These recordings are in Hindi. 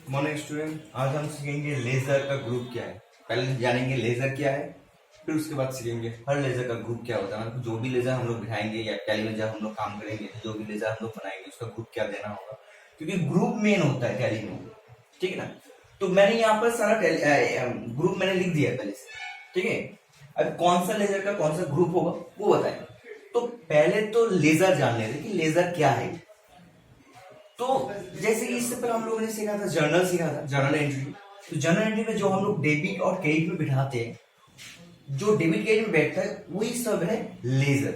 मॉर्निंग स्टूडेंट, आज हम सीखेंगे लेजर का ग्रुप क्या है। पहले जानेंगे लेजर क्या है, फिर उसके बाद सीखेंगे हर लेजर का ग्रुप क्या होता है। मतलब जो भी लेजर हम लोग बिठाएंगे या टैली में जब हम लोग काम करेंगे, जो भी लेजर हम लोग बनाएंगे उसका ग्रुप क्या देना होगा, क्योंकि ग्रुप मेन होता है टैली में। ठीक है ना। तो मैंने यहाँ पर सारा ग्रुप मैंने लिख दिया है पहले से। ठीक है। अब कौन सा लेजर का कौन सा ग्रुप होगा वो बताएंगे। तो पहले तो लेजर जान लेते कि लेजर क्या है। तो जैसे कि इससे पहले हम लोगों ने सीखा था, जर्नल सीखा था, जर्नल एंट्री। तो जर्नल एंट्री में जो हम लोग डेबिट और क्रेडिट में बिठाते हैं, जो डेबिट क्रेडिट में बैठता है वही सब है लेजर।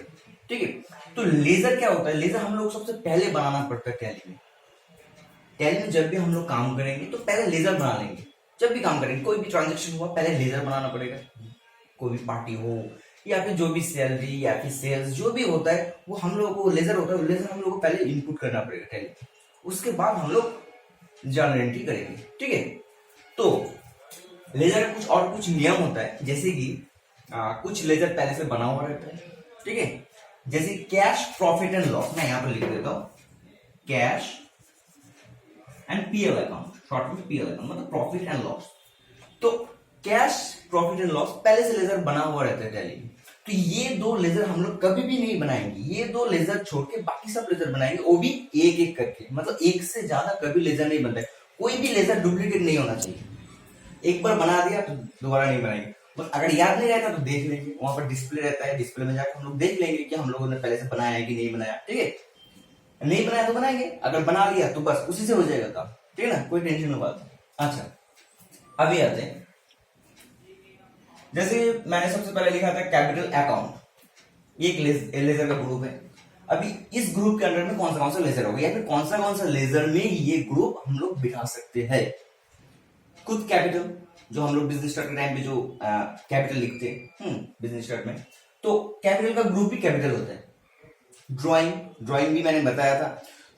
ठीक है। तो लेजर क्या होता है? लेजर हम लोग सबसे पहले बनाना पड़ता है टैली में। टैली में जब भी हम लोग काम करेंगे तो पहले लेजर बना लेंगे। जब भी काम करेंगे, कोई भी ट्रांजेक्शन हुआ, पहले लेजर बनाना पड़ेगा। कोई भी पार्टी हो या फिर जो भी सैलरी या फिर सेल्स जो भी होता है, वो हम लोगों को लेजर होता है, लेजर हम लोग को पहले इनपुट करना पड़ेगा टैली। उसके बाद हम लोग जर्नल एंट्री करेंगे। ठीक है। तो लेजर का कुछ नियम होता है, जैसे कि कुछ लेजर पहले से बना हुआ रहता है। ठीक है। जैसे कैश प्रॉफिट एंड लॉस, मैं यहां पर लिख देता हूं cash and PL account, short में पीएल अकाउंट मतलब प्रॉफिट एंड लॉस। तो कैश प्रॉफिट एंड लॉस पहले से लेजर बना हुआ रहता है टैली में। तो ये दो लेजर हम लोग कभी भी नहीं बनाएंगे। ये दो लेजर छोड़ के बाकी सब लेजर बनाएंगे, वो भी एक एक करके। मतलब एक से ज्यादा कभी लेजर नहीं बनता है। कोई भी लेजर डुप्लीकेट नहीं होना चाहिए। एक बार बना दिया तो दोबारा नहीं बनाएंगे। बस अगर याद नहीं रहता तो देख लेंगे, वहां पर डिस्प्ले रहता है, डिस्प्ले में जाकर हम लोग देख लेंगे कि हम लोगों ने पहले से बनाया है कि नहीं बनाया। ठीक है। नहीं बनाया तो बनाएंगे, अगर बना लिया तो बस उसी से हो जाएगा काम। ठीक है ना, कोई टेंशन की बात नहीं। अच्छा, अभी आते हैं। जैसे मैंने सबसे पहले लिखा था कैपिटल अकाउंट, एक लेजर का ग्रुप है। अभी इस ग्रुप के अंडर में कौन सा लेजर होगा या फिर कौन सा लेजर में ये ग्रुप हम लोग बिठा सकते हैं। खुद कैपिटल, जो हम लोग बिजनेस स्टार्ट के टाइम पे जो कैपिटल लिखते हैं बिजनेस स्टार्ट में, तो कैपिटल का ग्रुप भी कैपिटल होता है। ड्राइंग भी मैंने बताया था।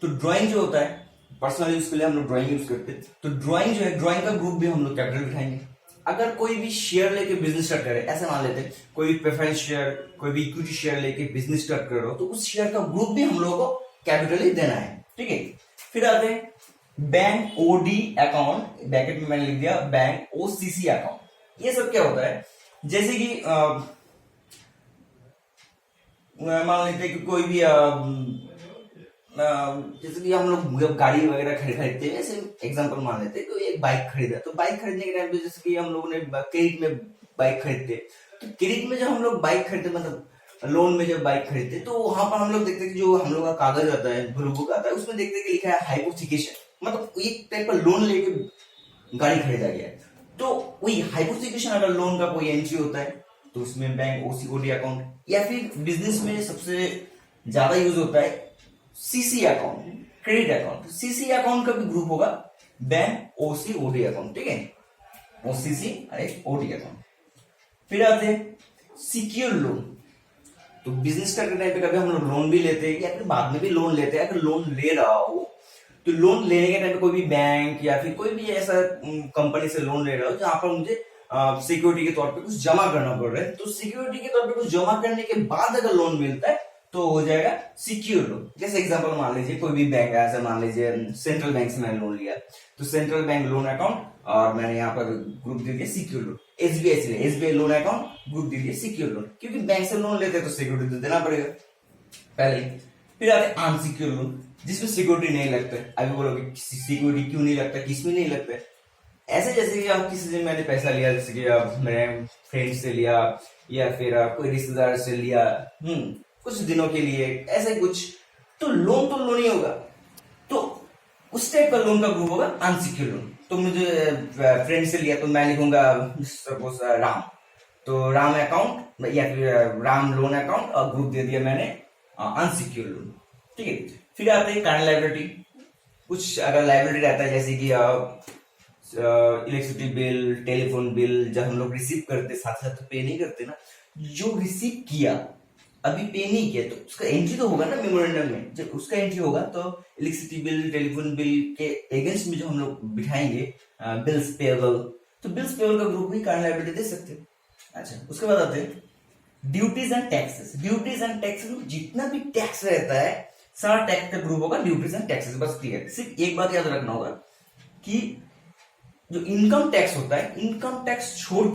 तो ड्राइंग जो होता है पर्सनल यूज के लिए हम लोग ड्राइंग यूज करते हैं। तो ड्राइंग जो है, ड्राइंग का ग्रुप भी हम लोग कैपिटल बिठाएंगे। अगर कोई भी शेयर लेके बिजनेस स्टार्ट करे, ऐसे मान लेते हैं कोई प्रेफरेंस शेयर, कोई भी इक्विटी शेयर लेके बिजनेस स्टार्ट कर रहा हो, तो उस शेयर का ग्रुप भी हम लोगों को कैपिटल ही देना है। ठीक है। फिर आते हैं बैंक ओडी अकाउंट, ब्रैकेट में मैंने लिख दिया बैंक ओसीसी अकाउंट। ये सब क्या होता है? जैसे कि मान लेते हैं कि कोई भी जैसे कि हम लोग गाड़ी वगैरह खरीदते हैं, ऐसे एग्जांपल मान लेते हैं कोई एक बाइक खरीदा, तो बाइक खरीदने के टाइम पे जैसे कि हम लोगों ने क्रेडिट में बाइक खरीदते, तो क्रेडिट में जब हम लोग बाइक खरीदते, मतलब लोन में जब बाइक खरीदते, तो वहां पर हम लोग देखते हैं कि जो हम लोग का कागज आता है, ब्लू बुक आता है, उसमें देखते हैं कि लिखा है हाइपोथिकेशन, मतलब एक टाइप का लोन लेके गाड़ी खरीदा गया है। तो वही हाइपोथिकेशन अगर लोन का कोई एंट्री होता है तो उसमें बैंक ओसीओडी अकाउंट, या फिर बिजनेस में सबसे ज्यादा यूज होता है CC account, credit account. CC account का भी ग्रुप होगा बैंक ओसीओडी अकाउंट। ठीक है, ओसीसी ओडी अकाउंट। फिर आते हैं सिक्योर लोन। तो बिजनेस करते टाइम पे कभी हम लोग लोन भी लेते हैं या फिर बाद में भी लोन लेते हैं। अगर लोन ले रहा हो तो लोन लेने के टाइम पे कोई भी बैंक या फिर कोई भी ऐसा कंपनी से लोन ले रहा हो जहां पर मुझे सिक्योरिटी के तौर पे कुछ जमा करना पड़ रहा है, तो सिक्योरिटी के तौर पे कुछ जमा करने के बाद अगर लोन मिलता है तो हो जाएगा सिक्योर लोन। जैसे एग्जांपल मान लीजिए कोई भी बैंक है, ऐसा मान लीजिए सेंट्रल बैंक से मैंने लोन लिया, तो सेंट्रल बैंक लोन अकाउंट और मैंने यहाँ पर ग्रुप दे दिया सिक्योर लोन। एसबीआई से एसबीआई लोन अकाउंट ग्रुप दे दिया सिक्योर लोन, क्योंकि बैंक से लोन लेते हैं तो सिक्योरिटी तो देना पड़ेगा पहले। फिर आते हैं अनसिक्योर लोन, जिसमें सिक्योरिटी नहीं लगता है। अभी बोलोगे सिक्योरिटी क्यों नहीं लगता, किसमें नहीं लगता है? ऐसे जैसे कि आप किसी से मैंने पैसा लिया, जैसे कि आप मेरे फ्रेंड से लिया या फिर कोई रिश्तेदार से लिया कुछ दिनों के लिए, ऐसे कुछ, तो लोन ही होगा। तो उस टाइप का लोन का ग्रुप होगा अनसिक्योर लोन। तो मुझे फ्रेंड से लिया तो मैं लिखूंगा सपोज राम, तो राम अकाउंट या फिर राम लोन अकाउंट और ग्रुप दे दिया मैंने अनसिक्योर लोन। ठीक है। फिर आते हैं करंट लायबिलिटी। कुछ अगर लायबिलिटी रहता है, जैसे कि इलेक्ट्रिसिटी बिल, टेलीफोन बिल, जब हम लोग रिसीव करते साथ साथ तो पे नहीं करते ना, जो रिसीव किया अभी पे नहीं किया तो उसका एंट्री तो होगा ना मेमोरेंडम में। जब उसका एंट्री होगा तो इलेक्ट्रिसिटी बिल, टेलीफोन बिल के अगेंस्ट में जो हम लोग बिठाएंगे बिल्स पेएबल, तो बिल्स पेएबल का ग्रुप भी करंट लायबिलिटी दे सकते हैं। अच्छा, उसके बाद आते हैं duties and taxes. Duties and taxes, जितना भी टैक्स रहता है सारा टैक्स का ग्रुप होगा ड्यूटीज एंड टैक्सेस। बस क्लियर, सिर्फ एक बात याद रखना होगा कि जो इनकम टैक्स होता है, इनकम टैक्स छोड़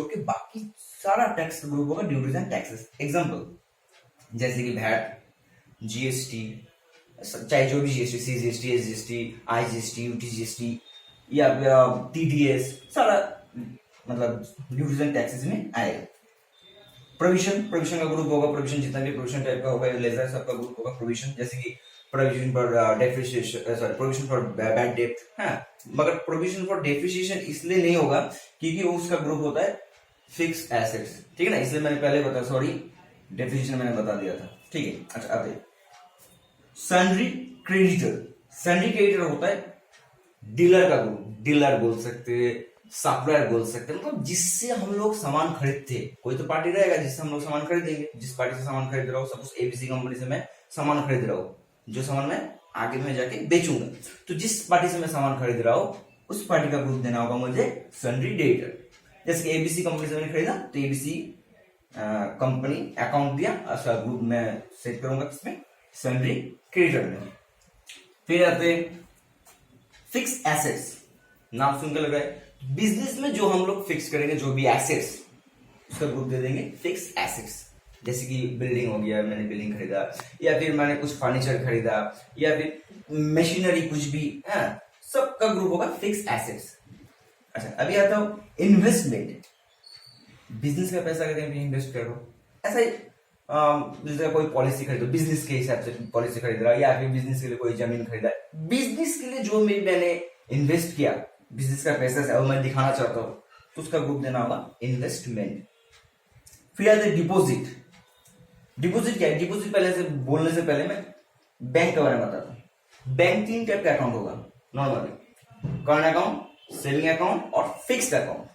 के बाकी सारा टैक्स का ग्रुप होगा ड्यूटीज एंड टैक्सेस। एग्जांपल जैसे कि वैट, जीएसटी, चाहे जो भी GST, CGST, SGST, IGST, UTGST या टीडीएस, सारा मतलब ड्यूटीज एंड टैक्सेस में आएगा। प्रोविजन का ग्रुप होगा, प्रोविजन जितना भी प्रोविजन टाइप का होगा लेजर सबका ग्रुप होगा प्रोविजन, जैसे कि provision for depreciation, sorry provision for bad debt है। मगर प्रोविजन फॉर डेप्रिसिएशन इसलिए नहीं होगा क्योंकि उसका ग्रुप होता है फिक्स एसेट्स, ठीक है ना, इसलिए मैंने पहले बताया, सॉरी डेप्रिसिएशन मैंने बता दिया था, ठीक है। अच्छा अब सन्ड्री क्रेडिटर होता है डीलर का ग्रुप, डीलर बोल सकते हैं, सप्लायर बोल सकते हैं, मतलब जिससे हम लोग सामान खरीदते हैं। कोई तो पार्टी रहेगा जिससे हम लोग सामान खरीदेंगे, जिस पार्टी से सामान खरीद रहा हूँ, सपोज एबीसी कंपनी से मैं सामान खरीद रहा हूँ, जो सामान मैं आगे में जाके बेचूंगा, तो जिस पार्टी से मैं सामान खरीद रहा हूँ उस पार्टी का ग्रुप देना होगा मुझे सन्ड्री डेटर। जैसे कि एबीसी कंपनी से मैंने खरीदा तो एबीसी कंपनी अकाउंट दिया, उसका ग्रुप मैं सेट करूंगा किसमें, सन्ड्री क्रेडिटर में। फिर आते फिक्स एसेट्स, नाम सुनकर लग रहा है, बिजनेस में जो हम लोग फिक्स करेंगे जो भी एसेट्स, उसका ग्रुप दे देंगे फिक्स एसेट्स। जैसे कि बिल्डिंग हो गया, मैंने बिल्डिंग खरीदा, या फिर मैंने कुछ फर्नीचर खरीदा, या फिर मशीनरी कुछ भी है, सबका ग्रुप होगा फिक्स एसेट्स। अच्छा अभी आता हूं इन्वेस्टमेंट। बिजनेस का पैसा अगर कहीं इन्वेस्ट करो, ऐसा ही जैसे कोई पॉलिसी खरीदो, बिजनेस के हिसाब से पॉलिसी खरीद रहा, या फिर बिजनेस के लिए कोई जमीन खरीदा, बिजनेस के लिए जो मैंने इन्वेस्ट किया, बिजनेस का पैसा है और मैं दिखाना चाहता हूं, तो उसका ग्रुप देना होगा इन्वेस्टमेंट। फिर आते डिपॉजिट। डिपॉजिट क्या है? डिपॉजिट पहले से बोलने से पहले मैं बैंक के बारे में बताता हूं। बैंक 3 टाइप का अकाउंट होगा normally, current account, saving account और फिक्स्ड अकाउंट।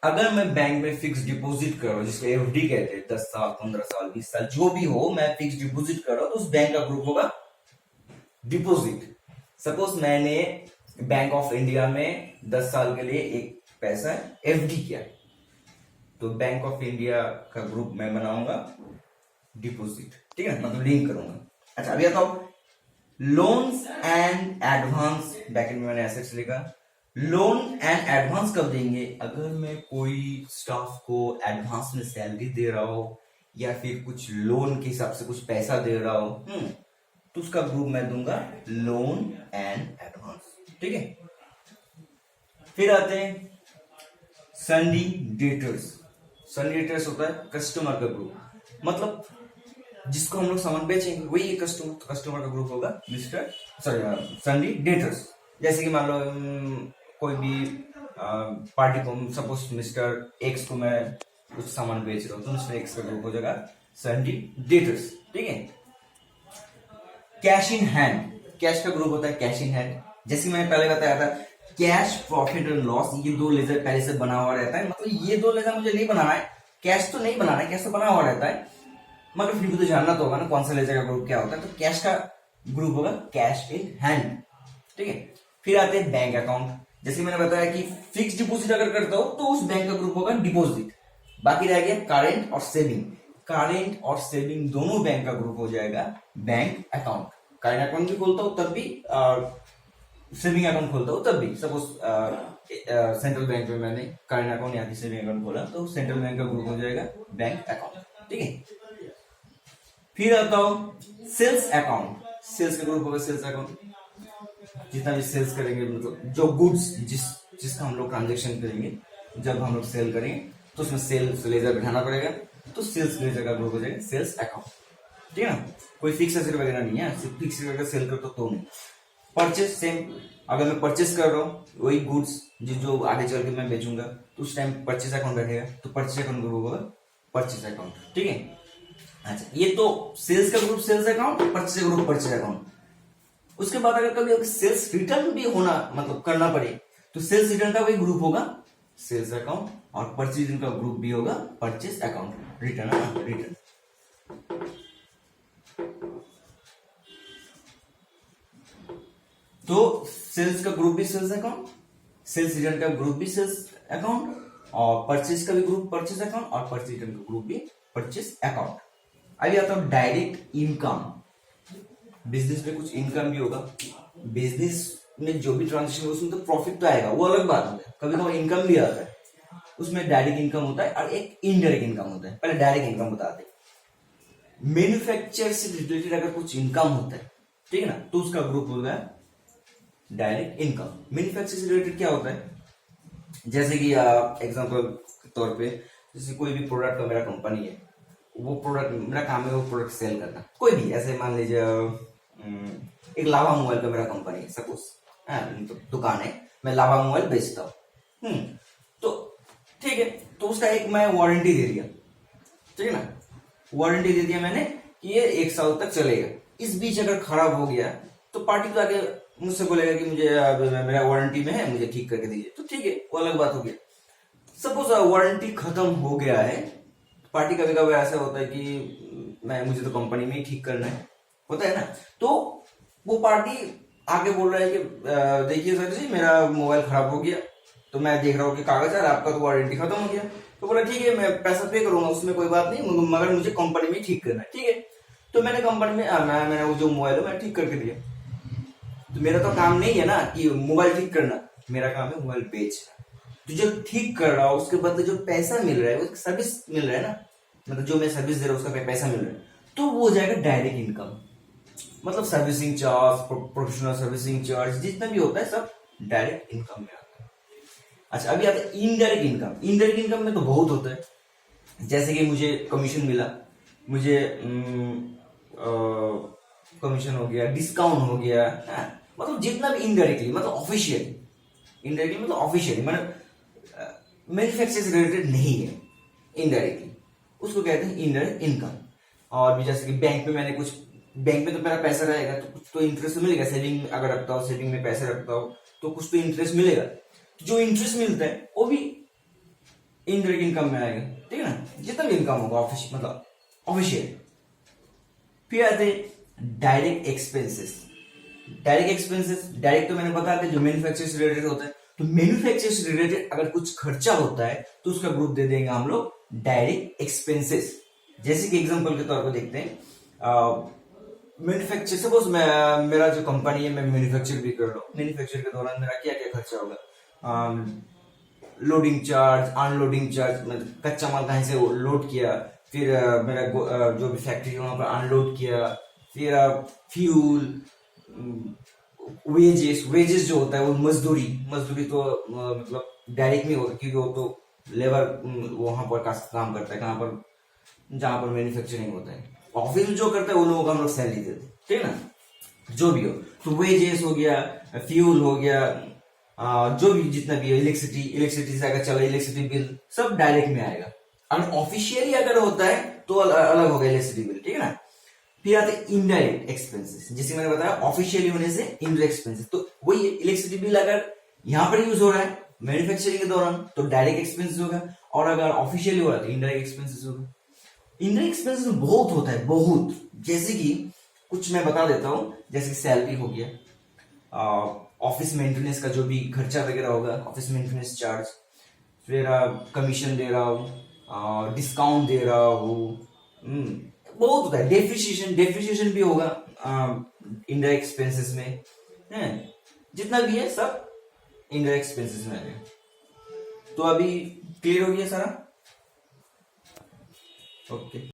अगर मैं बैंक में फिक्स डिपॉजिट कर रहा हूं, जिसको एफडी कहते हैं, 10 साल 15 साल 20 साल जो भी हो, मैं फिक्स डिपॉजिट कर रहा हूं, तो उस बैंक का ग्रुप होगा डिपॉजिट। सपोज मैंने बैंक ऑफ इंडिया में 10 साल के लिए एक पैसा एफडी किया, तो बैंक ऑफ इंडिया का ग्रुप मैं बनाऊंगा डिपॉजिट, ठीक है, मतलब लिंक करूंगा। अच्छा अभी आता हूं लोन्स एंड एडवांस। बैकेंड में मैंने एसेट्स लिखा। लोन एंड एडवांस कब देंगे? अगर मैं कोई स्टाफ को एडवांस में सैलरी दे रहा हूं, या फिर कुछ लोन के हिसाब से कुछ पैसा दे रहा हूं, तो उसका ग्रुप मैं दूंगा लोन एंड एडवांस, ठीक है। फिर आते हैं सन्डी डेटर्स। सन्डी डेटर्स होता है कस्टमर का ग्रुप, मतलब जिसको हम लोग सामान बेचेंगे वही कस्टमर, तो कस्टमर का ग्रुप होगा सन्डी डेटर्स। जैसे कि मान लो कोई भी पार्टी को, सपोज मिस्टर एक्स को मैं कुछ सामान बेच रहा हूं, तो मिस्टर एक्स का ग्रुप हो जाएगा सन्डी डेटर्स, ठीक है। कैश इन हैंड, कैश का ग्रुप होता है कैश इन हैंड। जैसे मैंने पहले बताया था, कैश प्रॉफिट और लॉस, ये 2 लेजर पहले से बना हुआ रहता है, मतलब ये 2 लेजर मुझे नहीं बनाना है, कैश तो नहीं बनाना है, कैश तो बना हुआ रहता है, मगर फिर भी तो जानना तो होगा ना कौन सा लेजर का ग्रुप क्या होता है। तो कैश का ग्रुप होगा कैश इन हैंड, ठीक है। फिर आते हैं बैंक अकाउंट। जैसे मैंने बताया कि फिक्स डिपॉजिट अगर करता हो तो उस बैंक का ग्रुप होगा डिपॉजिट। बाकी रह गया करेंट और सेविंग। करेंट और सेविंग दोनों बैंक का ग्रुप हो जाएगा बैंक अकाउंट। करेंट अकाउंट भी खोलता हो तब भी, सेविंग अकाउंट खोलता हो तब भी। सपोज सेंट्रल बैंक में मैंने करेंट अकाउंट या सेविंग अकाउंट खोला, तो सेंट्रल बैंक का ग्रुप हो जाएगा बैंक अकाउंट, ठीक है। फिर आता हूं सेल्स अकाउंट। सेल्स का ग्रुप होगा सेल्स अकाउंट। जितना भी सेल्स करेंगे, मतलब जो गुड्स जिसका हम लोग ट्रांजेक्शन करेंगे, जब हम लोग सेल करेंगे तो उसमें सेल्स लेजर बैठाना पड़ेगा, तो सेल्स लेजर का ग्रुप हो जाएगा सेल्स अकाउंट, ठीक है ना। कोई फिक्स एसेट वगैरह नहीं है, सिर्फ फिक्स अगर सेल करते तो नहीं। परचेस सेम, अगर मैं परचेस कर रहा हूँ वही गुड्स जो आगे चल के मैं बेचूंगा, तो उस टाइम परचेस अकाउंट बैठेगा, तो परचेस अकाउंट ग्रुप होगा परचेस अकाउंट, ठीक है। अच्छा ये तो सेल्स का ग्रुप सेल्स अकाउंट, परचेस का ग्रुप परचेस अकाउंट। उसके बाद अगर कभी सेल्स रिटर्न भी होना, मतलब करना पड़े, तो सेल्स रिटर्न का भी ग्रुप होगा सेल्स अकाउंट, और परचेज रिटर्न का ग्रुप भी होगा परचेस अकाउंट। रिटर्न तो सेल्स का ग्रुप भी सेल्स अकाउंट, सेल्स रिटर्न का ग्रुप भी सेल्स अकाउंट, और परचेज का भी ग्रुप परचेज अकाउंट, और परचेज रिटर्न का ग्रुप भी परचेज अकाउंट। अभी आता डायरेक्ट इनकम। बिजनेस में कुछ इनकम भी होगा। बिजनेस में जो भी ट्रांजेक्शन उसमें तो प्रॉफिट तो आएगा, वो अलग बात है। कभी कभी इनकम भी आता है, उसमें डायरेक्ट इनकम होता है और एक इनडायरेक्ट इनकम होता है। पहले डायरेक्ट इनकम बताते हैं। मैन्युफैक्चर से रिलेटेड अगर कुछ इनकम होता है, ठीक है ना, तो उसका ग्रुप होगा डायरेक्ट इनकम। मैन्युफैक्चर से रिलेटेड क्या होता है, जैसे कि एग्जांपल के तौर पे, जैसे कोई भी प्रोडक्ट का मेरा कंपनी है, वो प्रोडक्ट मेरा काम है, वो प्रोडक्ट सेल करना। कोई भी ऐसे मान लीजिए एक लावा मोबाइल का मेरा कंपनी है सपोज, तो दुकान है, मैं लावा मोबाइल बेचता हूँ। तो ठीक है, तो उसका एक मैं वारंटी दे दिया, ठीक है ना, वारंटी दे दिया मैंने कि ये 1 साल तक चलेगा। इस बीच अगर खराब हो गया तो पार्टी तो आके मुझसे बोलेगा कि मुझे मेरा वारंटी में है, मुझे ठीक करके दीजिए, तो ठीक है, वो अलग बात हो गया। सपोज वारंटी खत्म हो गया है, पार्टी कभी कभी ऐसा होता है कि मुझे तो कंपनी में ही ठीक करना है, होता है ना, तो वो पार्टी आके बोल रहा है कि देखिए सर जी मेरा मोबाइल खराब हो गया, तो मैं देख रहा हूँ कि कागज है आपका, तो वारंटी खत्म हो गया। तो बोला ठीक है, मैं पैसा पे करूंगा, उसमें कोई बात नहीं, मगर मुझे कंपनी में ठीक करना है, ठीक है। तो मैंने कंपनी में मैंने वो जो मोबाइल है मैं ठीक करके दिया। तो मेरा तो काम नहीं है ना कि मोबाइल ठीक करना, मेरा काम है मोबाइल बेचना। तो जो ठीक कर रहा हूँ उसके बदले जो पैसा मिल रहा है, वो सर्विस मिल रहा है ना, मतलब जो मैं सर्विस दे रहा हूँ उसका पैसा मिल रहा है, तो वो हो जाएगा डायरेक्ट इनकम। मतलब servicing charge, professional servicing charge, जितना भी होता है सब डायरेक्ट इनकम में आता है। अच्छा, अभी आता है इनडायरेक्ट इनकम। इनडायरेक्ट इनकम में तो बहुत होता है, जैसे कि मुझे कमीशन मिला, मुझे कमीशन हो गया, डिस्काउंट हो गया, मतलब जितना भी इनडायरेक्टली, मतलब ऑफिशियली, इनडायरेक्टली मतलब ऑफिशियली, मतलब मैन्युफैक्चर से रिलेटेड नहीं है, इनडायरेक्टली, उसको कहते हैं इनडायरेक्ट इनकम। और भी जैसे कि बैंक में मैंने कुछ, बैंक में तो मेरा पैसा रहेगा तो कुछ तो इंटरेस्ट मिलेगा, सेविंग अगर रखता हूँ, सेविंग में पैसे रखता हूँ तो कुछ तो इंटरेस्ट मिलेगा, तो जो इंटरेस्ट मिलता है वो भी इनडायरेक्ट इनकम में आएगा, ठीक है ना, जितना भी इनकम होगा ऑफिस, मतलब ऑफिशियल। फिर आते direct expenses. Direct expenses, direct तो मैंने बता दिया जो मैन्युफैक्चर से रिलेटेड होता है, तो मैन्युफैक्चर से रिलेटेड अगर कुछ खर्चा होता है तो उसका ग्रुप दे देंगे हम लोग डायरेक्ट एक्सपेंसेस। जैसे कि एग्जांपल के तौर पर देखते हैं, मैन्युफैक्चर, सपोज मेरा जो कंपनी है, मैं मैन्युफैक्चर भी कर रहा हूँ, मैन्युफैक्चर के दौरान मेरा क्या क्या खर्चा होगा, लोडिंग चार्ज, अनलोडिंग चार्ज, मतलब कच्चा माल कहीं से लोड किया, फिर मेरा जो भी फैक्ट्री है वहां पर अनलोड किया, फिर फ्यूल, वेजेस जो होता है वो मजदूरी तो मतलब डायरेक्ट में होता है, क्योंकि वो तो लेबर वहां पर काम करता है, कहाँ पर, जहां पर मैन्युफैक्चरिंग होता है। ऑफिस जो करता है वो लोगों को हम लोग सैलरी देते हैं, ठीक है ना, जो भी हो। तो वेजेस हो गया, फ्यूल हो गया, जो भी जितना भी है, इलेक्ट्रिसिटी से अगर चला, इलेक्ट्रिसिटी बिल सब डायरेक्ट में आएगा। अगर ऑफिशियली अगर होता है तो अलग हो गया इलेक्ट्रिसिटी बिल, ठीक है ना। फिर आते इनडायरेक्ट एक्सपेंसेस, जैसे मैंने बताया ऑफिशियली होने से इनडायरेक्ट एक्सपेंसेस, तो वही है, इलेक्ट्रिसिटी बिल अगर यहाँ पर यूज हो रहा है मैन्युफैक्चरिंग के दौरान तो डायरेक्ट एक्सपेंसेस होगा, और अगर ऑफिशियली हो रहा है तो इनडायरेक्ट एक्सपेंसेस होगा। इनडायरेक्ट एक्सपेंसेस बहुत होता है, बहुत, जैसे कि कुछ मैं बता देता हूँ, जैसे सैलरी हो गया, ऑफिस मेंटेनेंस का जो भी खर्चा वगैरह होगा, ऑफिस मेंटेनेंस चार्ज, फिर कमीशन दे रहा हूँ, डिस्काउंट दे रहा हूँ, बहुत होता है। डेप्रिसिएशन भी होगा इनडायरेक्ट एक्सपेंसेस में, है, जितना भी है सब इनडायरेक्ट एक्सपेंसेस में आएगा। तो अभी क्लियर हो गया सारा, ओके।